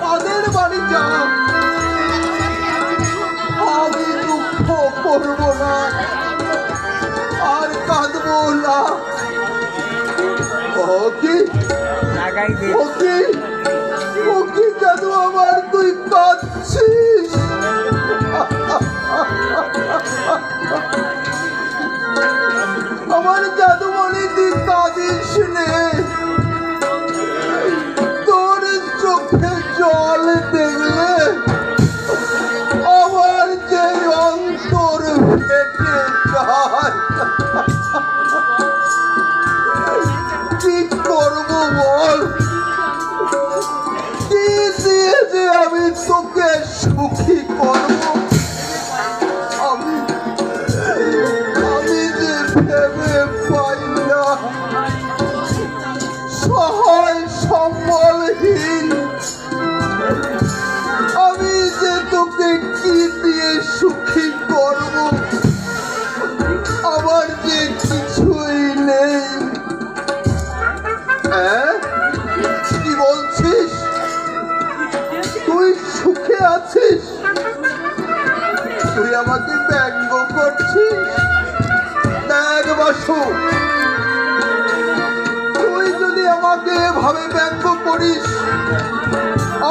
তাদের বাড়ি যা, আমি দুঃখ করব না আর কাঁদবো না। কেন আমার তুই কাঁদছিস? আমার জাদুমণি তুই কাঁদিস নে, তোর চোখে জল দেখলে আমার যে অন্তর ফেটে যায়। কি করবো বল? কি দিয়ে যে আমি তোকে সুখী করবো? আমি যে ভেবে পাই না, সহায় সম্বলহীন আমি যে তোকে কি দিয়ে সুখী করবো? আমার যে কিছুই নেই। কি বলছিস? তুই সুখে আছিস? তুই আমাকে ব্যঙ্গ করছিস? দেখ বাসু, তুই যদি আমাকে এভাবে ব্যঙ্গ করিস,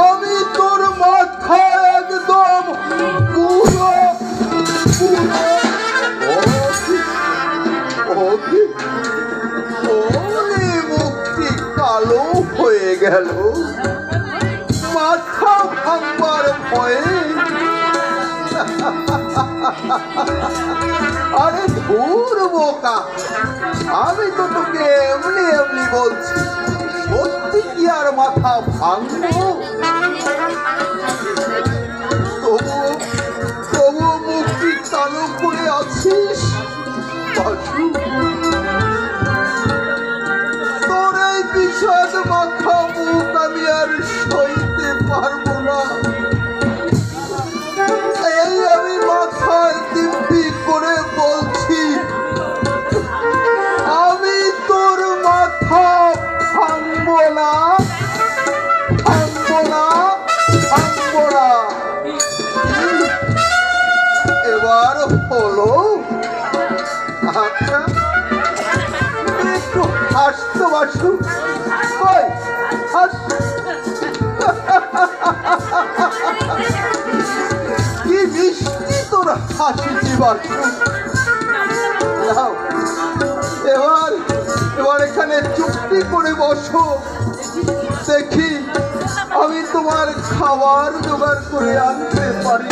আমি তোর মাথা একদম পুরো মুক্তি কালো হয়ে গেল মাথা ভাঙবার ভয়ে। আরে ধুর বোকা, আমি তো তোকে এমনি এমনি বলছি, সত্যি কি আর মাথা ভাঙবো? তবু মুক্তি কালো করে আছিস। তোর এই বিষাদ মাথা মুখ আমি আর সইতে পারবো না। এই আমি মাথায় দিব্যি করে বলছি, আমি তোর মাথা ভাঙবো না, ভাঙবো না, ভাঙবো না। এবার হলো? আচ্ছা, একটু হাসতে বাসু, কি মিষ্টি তোর হাসিটি বাসু। এবার এখানে চুক্তি করে বসো, দেখি আমি তোমার খাবার জোগাড় করে আনতে পারি।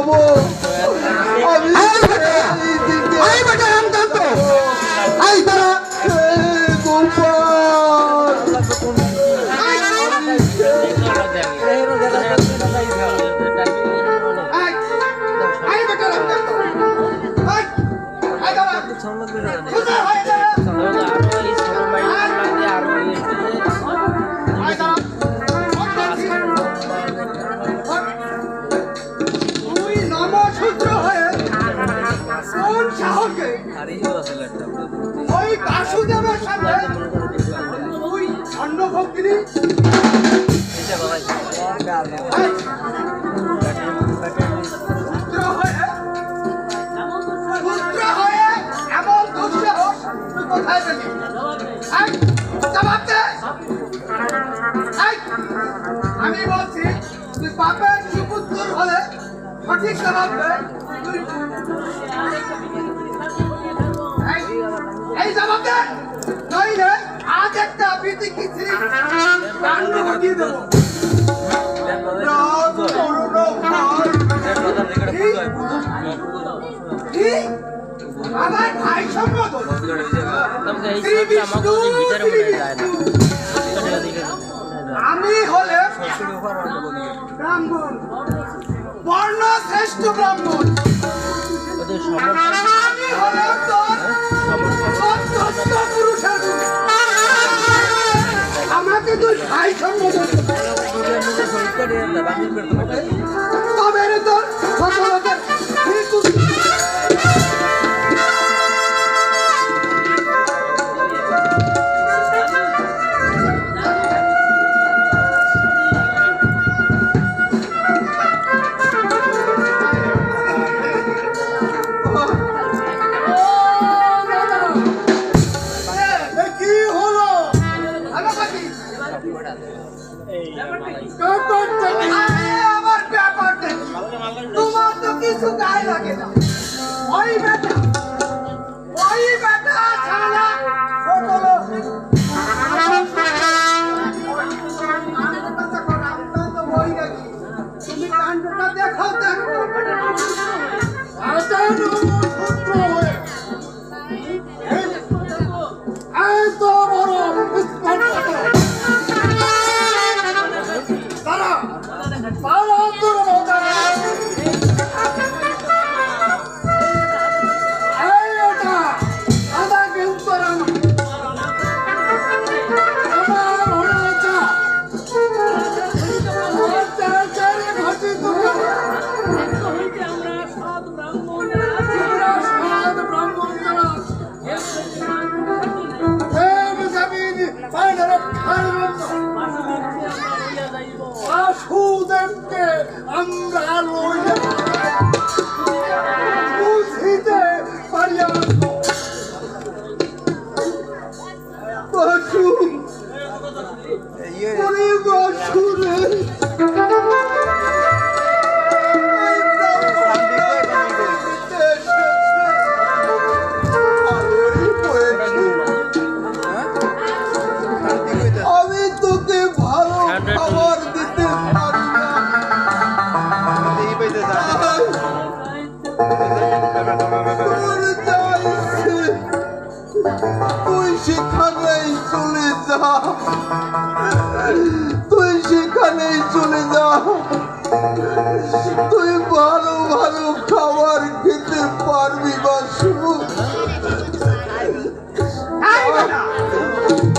যাবো আমি আই বেটা রামকান্ত আই তারা গোপাল তুই নমঃশূদ্র হয়ে কোন সাহসে ওই বাসুদেবের সাথে তুই অন্নভক্তিনি পুত্র হয়ে এমন দুঃসাহস তুই কোথায় পেলি? এই, জবাব দে! এই, আমি বলছি তুই বাপের সুপুত্র হলে সঠিক জবাব দে। এই জবাব দে, নইলে আজ একটা বিধি কিছু দিয়ে দেবো। রাত করুণা ভাই কি? আমার ভাই সম্মত শ্রী বিষ্ণু, শ্রী বিষ্ণু। আমি হলে ব্রাহ্মণ, বর্ণ শ্রেষ্ঠ ব্রাহ্মণ। আমি হলে তোর অত্যন্ত পুরুষের গুণ। আমাকে তুই ভাই সম্মত তবে রে তোর সফলতার কি হলো আমার ব্যাপারটা কি? তোমার তো কিছু গায়ে লাগে না। ওই বেটা ছাড়া ছোট লোক। তুমি কাণ্ডটা দেখো। এত বড় তারা বাসুদেবকে আমরা লইয়া বুঝিতে পারিয়া বাসু ওরে বাসু রে আমি তোকে ভালো খাবার দিতে পারি না তোর যা ইচ্ছে তুই সেখানেই চলে যা তুই ভালো ভালো খাবার খেতে পারবি বাসু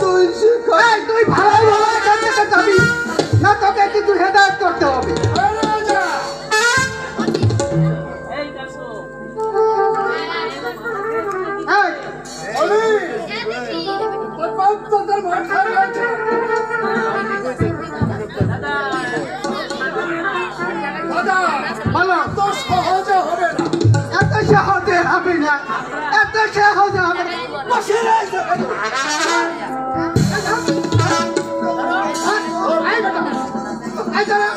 তুই সেখানে তুই ভালো যাবি না, তোকে কিন্তু হেদায়ত করতে হবে। এত সহজে হবে না। এত সহজে হবে না। বসে রয়েছে। এই বেটা, এই যারা